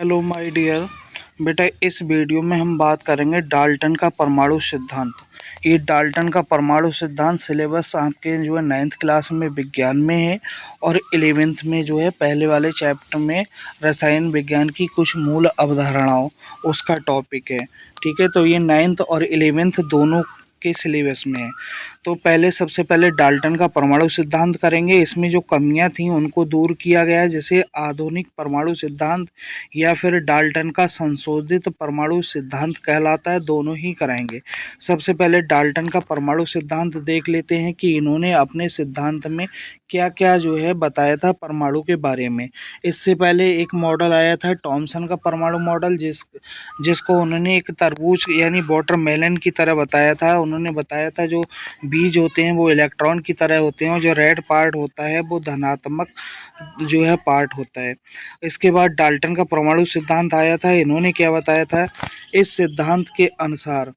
Hello my dear बेटा, इस video में हम बात करेंगे डाल्टन का परमाणु सिद्धांत। ये डाल्टन का परमाणु सिद्धांत सिलेबस आपके जो है 9th क्लास में विज्ञान में है और 11th में जो है पहले वाले चैप्टर में रसायन विज्ञान की कुछ मूल अवधारणाओं उसका टॉपिक है। ठीक है, तो ये 9th और 11th दोनों के सिलेबस में है। तो सबसे पहले डाल्टन का परमाणु सिद्धांत करेंगे। इसमें जो कमियां थी उनको दूर किया गया है, जैसे आधुनिक परमाणु सिद्धांत या फिर डाल्टन का संशोधित परमाणु सिद्धांत कहलाता है, दोनों ही कराएंगे। सबसे पहले डाल्टन का परमाणु सिद्धांत देख लेते हैं कि इन्होंने अपने सिद्धांत में क्या क्या जो है बताया था परमाणु के बारे में। इससे पहले एक मॉडल आया था थॉमसन का परमाणु मॉडल, जिसको उन्होंने एक तरबूज यानी वाटरमेलन की तरह बताया था। उन्होंने बताया था जो बीज होते हैं वो इलेक्ट्रॉन की तरह होते हैं और जो रेड पार्ट होता है वो धनात्मक जो है पार्ट होता है। इसके बाद डाल्टन का परमाणु सिद्धांत आया था। इन्होंने क्या बताया था, इस सिद्धांत के अनुसार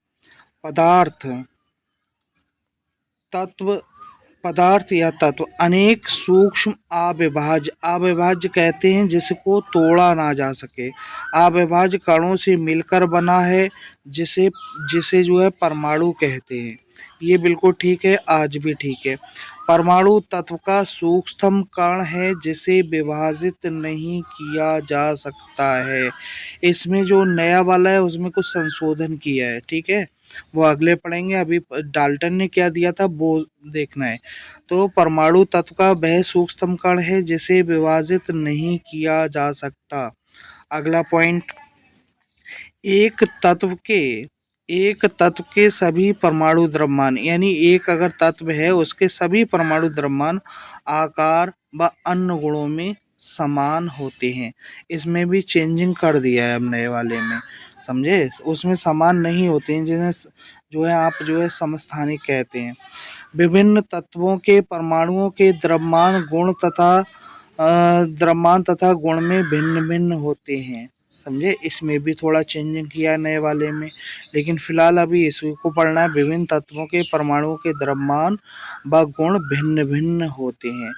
पदार्थ तत्व पदार्थ या तत्व अनेक सूक्ष्म अविभाज्य कहते हैं जिसको तोड़ा ना जा सके, अविभाज्य कणों से मिलकर बना है, जिसे जिसे जो है परमाणु कहते हैं। ये बिल्कुल ठीक है, आज भी ठीक है। परमाणु तत्व का सूक्ष्मतम कण है जिसे विभाजित नहीं किया जा सकता है। इसमें जो नया वाला है उसमें कुछ संशोधन किया है। ठीक है, वो अगले पढ़ेंगे। अभी डाल्टन ने क्या दिया था वो देखना है। तो परमाणु तत्व का वह सूक्ष्मतम कण है जिसे विभाजित नहीं किया जा सकता। अगला पॉइंट, एक तत्व के एक तत्व के सभी परमाणु द्रव्यमान, यानी एक अगर तत्व है उसके सभी परमाणु द्रव्यमान आकार व अन्य गुणों में समान होते हैं। इसमें भी चेंजिंग कर दिया है अब नए वाले में, समझे। उसमें समान नहीं होते हैं, जिन्हें जो है आप जो है समस्थानिक कहते हैं। विभिन्न तत्वों के परमाणुओं के द्रव्यमान तथा गुण में भिन्न भिन्न होते हैं, समझे। इसमें भी थोड़ा चेंजिंग किया है नए वाले में, लेकिन फिलहाल अभी इसी को पढ़ना है। विभिन्न तत्वों के परमाणुओं के द्रव्यमान व गुण भिन्न भिन्न होते हैं।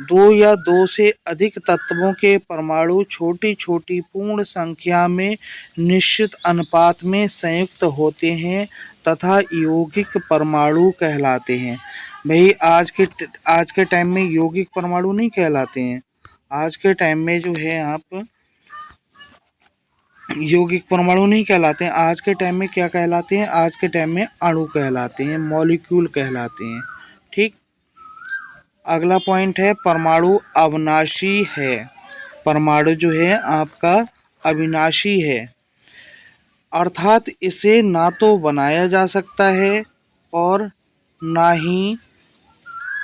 दो या दो से अधिक तत्वों के परमाणु छोटी छोटी पूर्ण संख्या में निश्चित अनुपात में संयुक्त होते हैं तथा यौगिक परमाणु कहलाते हैं। भाई आज के टाइम में यौगिक परमाणु नहीं कहलाते हैं। आज के टाइम में जो है आप यौगिक परमाणु नहीं कहलाते हैं। आज के टाइम में क्या कहलाते हैं, आज के टाइम में अणु कहलाते हैं, मॉलिक्यूल कहलाते हैं। ठीक, अगला पॉइंट है परमाणु अविनाशी है। परमाणु जो है आपका अविनाशी है, अर्थात इसे ना तो बनाया जा सकता है और ना ही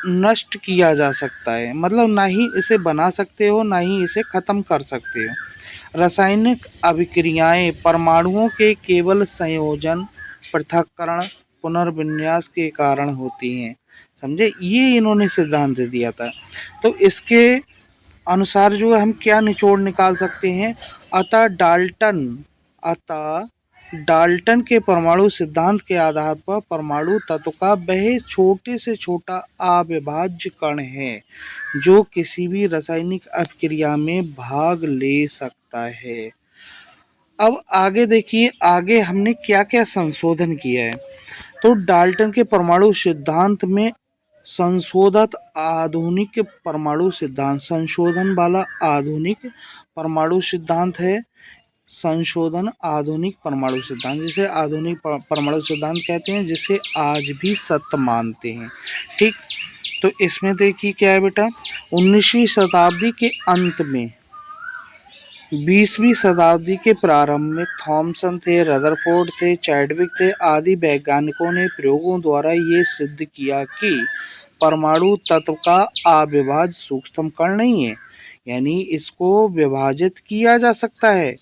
नष्ट किया जा सकता है। मतलब ना ही इसे बना सकते हो ना ही इसे ख़त्म कर सकते हो। रासायनिक अभिक्रियाएं परमाणुओं के केवल संयोजन, पृथक्करण, पुनर्विन्यास के कारण होती हैं, समझे। ये इन्होंने सिद्धांत दिया था। तो इसके अनुसार जो है हम क्या निचोड़ निकाल सकते हैं। अतः डाल्टन के परमाणु सिद्धांत के आधार पर परमाणु तत्व का वह छोटे से छोटा अविभाज्य कण है जो किसी भी रासायनिक अभिक्रिया में भाग ले सकता है। अब आगे देखिए, आगे हमने क्या क्या संशोधन किया है। तो डाल्टन के परमाणु सिद्धांत में संशोधित आधुनिक परमाणु सिद्धांत, संशोधन वाला आधुनिक परमाणु सिद्धांत है। संशोधन आधुनिक परमाणु सिद्धांत, जिसे आधुनिक परमाणु सिद्धांत कहते हैं, जिसे आज भी सत्य मानते हैं। ठीक, तो इसमें देखिए क्या है बेटा, 19वीं शताब्दी के अंत में 20वीं शताब्दी के प्रारंभ में थॉमसन थे, रदरफोर्ड थे, चैडविक थे आदि वैज्ञानिकों ने प्रयोगों द्वारा ये सिद्ध किया कि परमाणु तत्व का अविभाज्य सूक्ष्मतम कण नहीं है, यानी इसको विभाजित किया जा सकता है,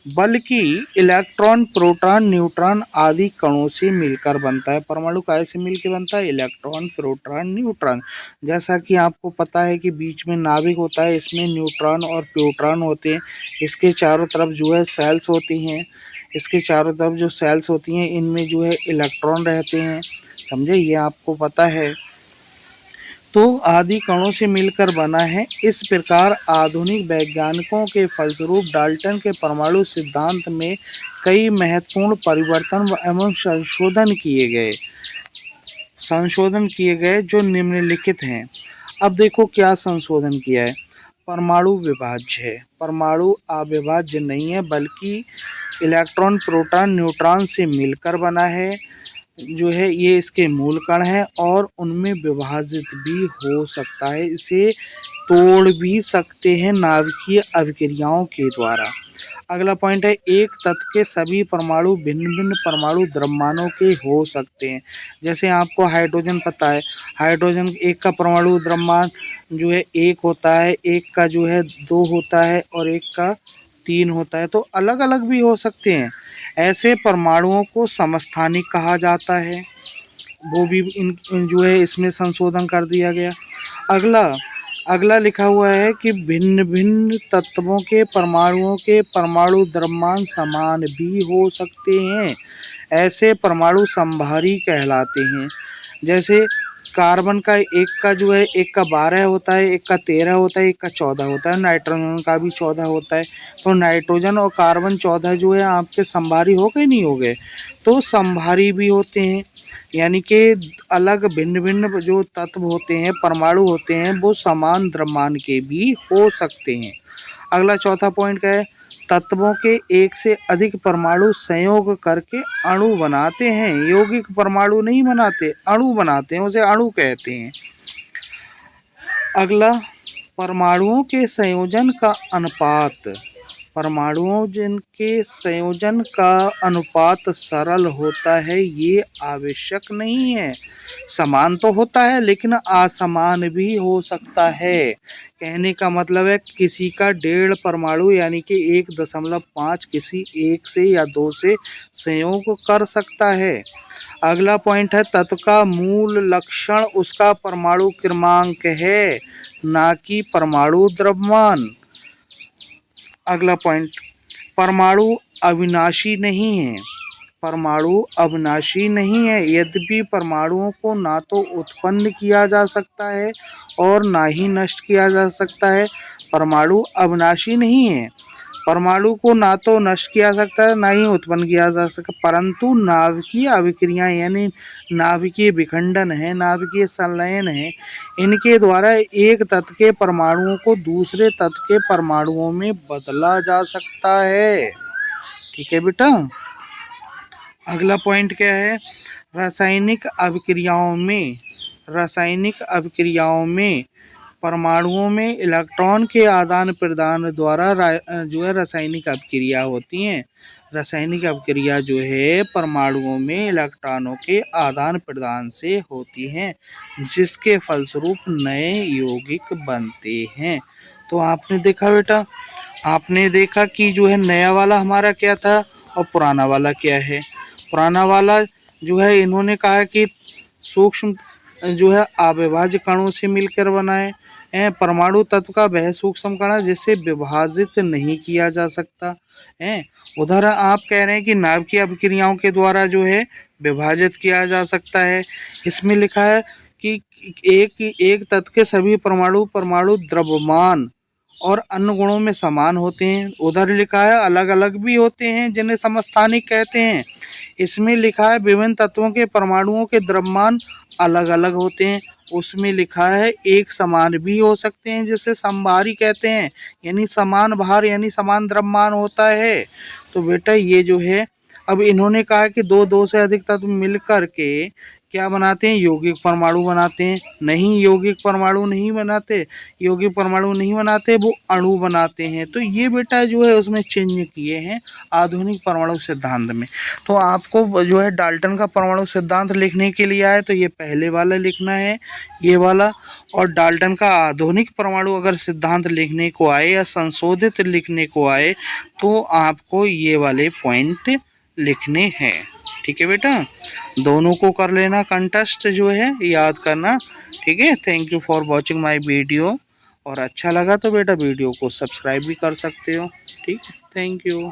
बल्कि इलेक्ट्रॉन, प्रोटॉन, न्यूट्रॉन आदि कणों से मिलकर बनता है। परमाणु कैसे मिलकर बनता है, इलेक्ट्रॉन, प्रोटॉन, न्यूट्रॉन। जैसा कि आपको पता है कि बीच में नाभिक होता है, इसमें न्यूट्रॉन और प्रोटॉन होते हैं। इसके चारों तरफ जो है सेल्स होती हैं, इसके चारों तरफ जो सेल्स होती हैं इनमें जो है इलेक्ट्रॉन रहते हैं, समझे, ये आपको पता है। तो आदि कणों से मिलकर बना है। इस प्रकार आधुनिक वैज्ञानिकों के फलस्वरूप डाल्टन के परमाणु सिद्धांत में कई महत्वपूर्ण परिवर्तन एवं संशोधन किए गए जो निम्नलिखित हैं। अब देखो क्या संशोधन किया है। परमाणु विभाज्य है। परमाणु अविभाज्य नहीं है, बल्कि इलेक्ट्रॉन प्रोटॉन न्यूट्रॉन से मिलकर बना है। जो है ये इसके मूल कण है और उनमें विभाजित भी हो सकता है। इसे तोड़ भी सकते हैं नाभिकीय अभिक्रियाओं के द्वारा। अगला पॉइंट है, एक तत्व के सभी परमाणु भिन्न भिन्न परमाणु द्रव्यमानों के हो सकते हैं। जैसे आपको हाइड्रोजन पता है, हाइड्रोजन एक का परमाणु द्रव्यमान जो है 1 होता है, एक का जो है 2 होता है और एक का 3 होता है, तो अलग अलग भी हो सकते हैं। ऐसे परमाणुओं को समस्थानिक कहा जाता है। वो भी इन जो है इसमें संशोधन कर दिया गया। अगला लिखा हुआ है कि भिन्न भिन्न तत्वों के परमाणुओं के परमाणु द्रव्यमान समान भी हो सकते हैं। ऐसे परमाणु समभारी कहलाते हैं। जैसे कार्बन का एक का जो है एक का 12 होता है, एक का 13 होता है, एक का 14 होता है। नाइट्रोजन का भी 14 होता है। तो नाइट्रोजन और कार्बन 14 जो है आपके समभारी हो गए नहीं हो गए, तो समभारी भी होते हैं। यानी कि अलग भिन्न भिन्न जो तत्व होते हैं, परमाणु होते हैं, वो समान द्रव्यमान के भी हो सकते हैं। अगला चौथा पॉइंट क्या है, तत्वों के एक से अधिक परमाणु संयोग करके अणु बनाते हैं। यौगिक परमाणु नहीं बनाते, अणु बनाते हैं, उसे अणु कहते हैं। अगला, परमाणुओं के संयोजन का अनुपात। परमाणुओं जिनके संयोजन का अनुपात सरल होता है, ये आवश्यक नहीं है। समान तो होता है लेकिन असमान भी हो सकता है। कहने का मतलब है किसी का 1.5 परमाणु यानी कि 1.5 किसी 1 से या 2 से संयोग कर सकता है। अगला पॉइंट है, तत्व का मूल लक्षण उसका परमाणु क्रमांक है, ना कि परमाणु द्रव्यमान। अगला पॉइंट, परमाणु अविनाशी नहीं है। परमाणु अविनाशी नहीं है। यद्यपि परमाणुओं को ना तो उत्पन्न किया जा सकता है और ना ही नष्ट किया जा सकता है। परमाणु अविनाशी नहीं है। परमाणु को ना तो नष्ट किया जा सकता है, ना ही उत्पन्न किया जा सकता, परंतु नाभिकीय अभिक्रियाएं यानी नाभिकीय विखंडन है, नाभिकीय संलयन है, इनके द्वारा एक तत्व के परमाणुओं को दूसरे तत्व के परमाणुओं में बदला जा सकता है। ठीक है बेटा। अगला पॉइंट क्या है, रासायनिक अभिक्रियाओं में परमाणुओं में इलेक्ट्रॉन के आदान प्रदान द्वारा जो है रासायनिक अभिक्रिया होती हैं। रासायनिक अभिक्रिया जो है परमाणुओं में इलेक्ट्रॉनों के आदान प्रदान से होती हैं, जिसके फलस्वरूप नए यौगिक बनते हैं। तो आपने देखा बेटा, आपने देखा कि जो है नया वाला हमारा क्या था और पुराना वाला क्या है। पुराना वाला जो है इन्होंने कहा कि सूक्ष्म जो है अविभाज्य कणों से मिलकर बनाए हैं। परमाणु तत्व का वह सूक्ष्म कण है जिसे विभाजित नहीं किया जा सकता है। उधर आप कह रहे हैं कि नाभिकीय अभिक्रियाओं के द्वारा जो है विभाजित किया जा सकता है। इसमें लिखा है कि एक तत्व के सभी परमाणु द्रव्यमान और अन्य गुणों में समान होते हैं। उधर लिखा है अलग अलग भी होते हैं जिन्हें समस्थानिक कहते हैं। इसमें लिखा है विभिन्न तत्वों के परमाणुओं के द्रव्यमान अलग अलग होते हैं। उसमें लिखा है एक समान भी हो सकते हैं जिसे समभारी कहते हैं, यानी समान भार यानी समान द्रव्यमान होता है। तो बेटा ये जो है, अब इन्होंने कहा कि दो से अधिक तत्व मिल कर के क्या बनाते हैं, यौगिक परमाणु बनाते हैं। नहीं, यौगिक परमाणु नहीं बनाते, वो अणु बनाते हैं। तो ये बेटा जो है उसमें चेंज किए हैं आधुनिक परमाणु सिद्धांत में। तो आपको जो है डाल्टन का परमाणु सिद्धांत लिखने के लिए आए तो ये पहले वाला लिखना है, ये वाला। और डाल्टन का आधुनिक परमाणु अगर सिद्धांत लिखने को आए या संशोधित लिखने को आए तो आपको ये वाले पॉइंट लिखने हैं। ठीक है बेटा, दोनों को कर लेना, कंटेस्ट जो है याद करना। ठीक है, thank you for watching my video. और अच्छा लगा तो बेटा वीडियो को सब्सक्राइब भी कर सकते हो। ठीक है, थैंक यू।